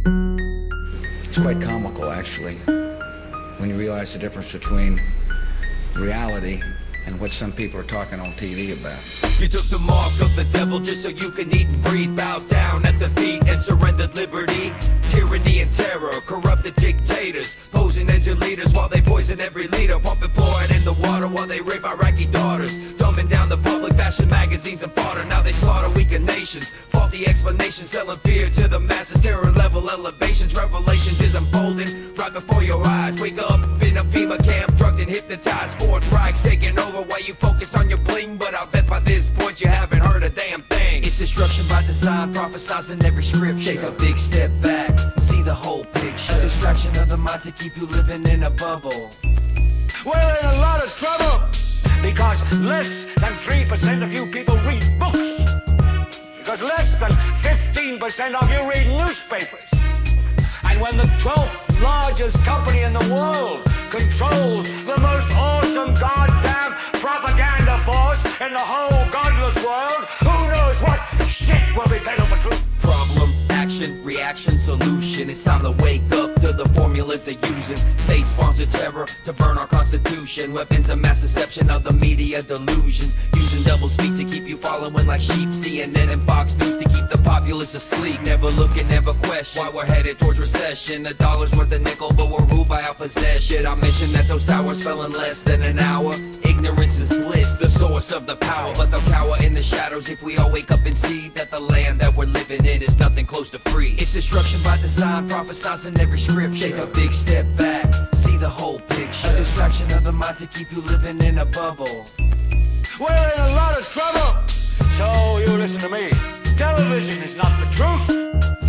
It's quite comical, actually, when you realize the difference between reality and what some people are talking on TV about. You took the mark of the devil just so you can eat and breathe. Bow down at the feet and surrendered liberty. Tyranny and terror, corrupted dictators, posing as your leaders while they poison every leader. Pumping fluoride in the water while they rape Iraqi daughters. Dumbing down the public, fashion magazines and fodder. Now they slaughter weakened nations. Faulty explanations, selling fear to the masses. Terror level elevations, revelations is unfolding right before your eyes. Wake up in a FEMA camp, drugged and hypnotized. Fourth Reich's taking over while you focus on your bling. But I bet by this point you haven't heard a damn thing. It's destruction by design, prophesizing every scripture. Take a big step back, see the whole picture. A distraction of the mind to keep you living in a bubble. We're in a lot of trouble because less than 3% of you people read books. Because less than 15% of you read newspapers. And when the 12th largest company in the world controls the most awesome goddamn propaganda force in the whole godless world, who knows what shit will be peddled for truth? Problem, action, reaction, solution. It's time to wake up to the formulas they're using. State-sponsored terror to burn our constitution. Weapons of mass deception of the media delusions. Using double-speak to keep you following like sheep. CNN and Fox News to keep the populace asleep. Never look and never question why we're headed towards recession. The dollar's worth a nickel, but we're ruled by our possession. I mentioned that those towers fell in less than an hour. Ignorance is bliss, the source of the power. But they'll cower in the shadows if we all wake up and see that the land that we're living in is nothing close to free. It's destruction by design, prophesizing every scripture. Take a big step back, see the whole picture. A distraction of the mind to keep you living in a bubble. We're in a lot of trouble. So you listen to me. Television is not the truth.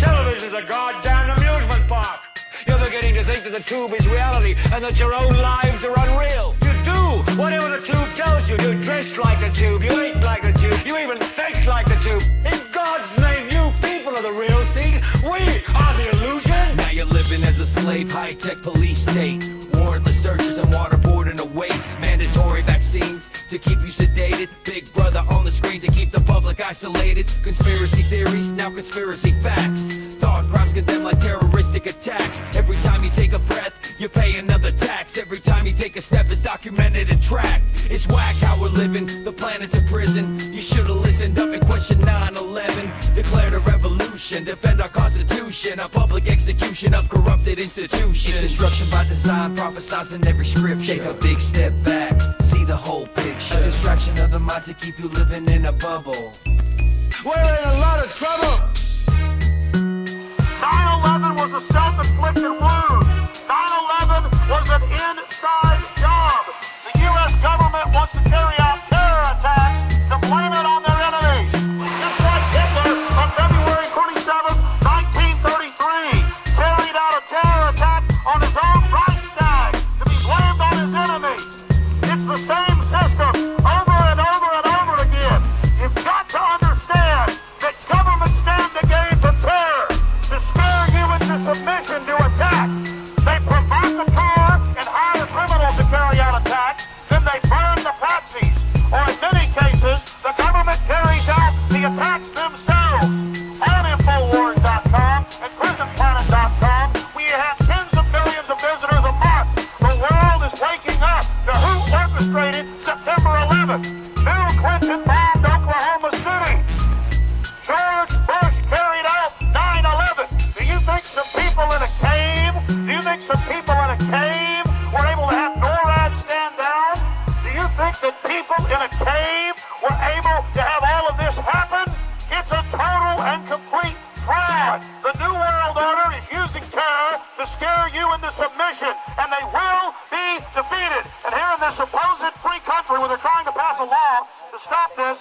Television is a goddamn amusement park. You're beginning to think that the tube is reality and that your own lives are unreal. You do whatever the tube tells you. You dress like the tube. You eat like the tube. You even think like the tube. In God's name, you people are the real thing. We are the illusion. Now you're living as a slave, high-tech police state. Warrantless searches and waterboarding a waste. Mandatory vaccines to keep you sedated. Big brother on the screen to keep the public isolated. Conspiracy theories, now conspiracy facts. Thought crimes condemned like terroristic attacks. Every time you take a breath, you pay another tax. Every time you take a step, it's documented and tracked. It's whack how we're living, the planet's a prison. You should've listened up and questioned 9/11. Declared a revolution, defend our constitution. A public execution of corrupted institutions. It's destruction by design, prophesizing every scripture. Take a big step back, see the whole picture. A distraction of the mind to keep you living in a bubble. We're in a lot of trouble. 9/11 was a self-inflicted wound. 9/11 was an inside job. The U.S. government wants to carry out terror attacks to blame it on their enemies. Just like Hitler on February 27, 1933, carried out a terror attack on his own Reichstag to be blamed on his enemies. It's the same system over and over and over again. You've got to understand that governments stand against the terror to scare you into submission to attack. They provocateur and hire criminals to carry out attacks, then they burn the patsies. Or in many cases, the government carries out the attacks themselves. On Infowars.com and PrisonPlanet.com, we have tens of millions of visitors a month. The world is waking up to who orchestrated September 11th. Bill Clinton bombed Oklahoma City. George Bush carried out 9/11. Do you think some people in a cave? Do you think some people in a cave were able to have NORAD stand down? Do you think that people in a cave were able to have all of this happen? It's a total and complete fraud. The New World Order is using terror to scare you into submission, and they will be defeated. And here in this supposed free country where they're trying to pass a law to stop this,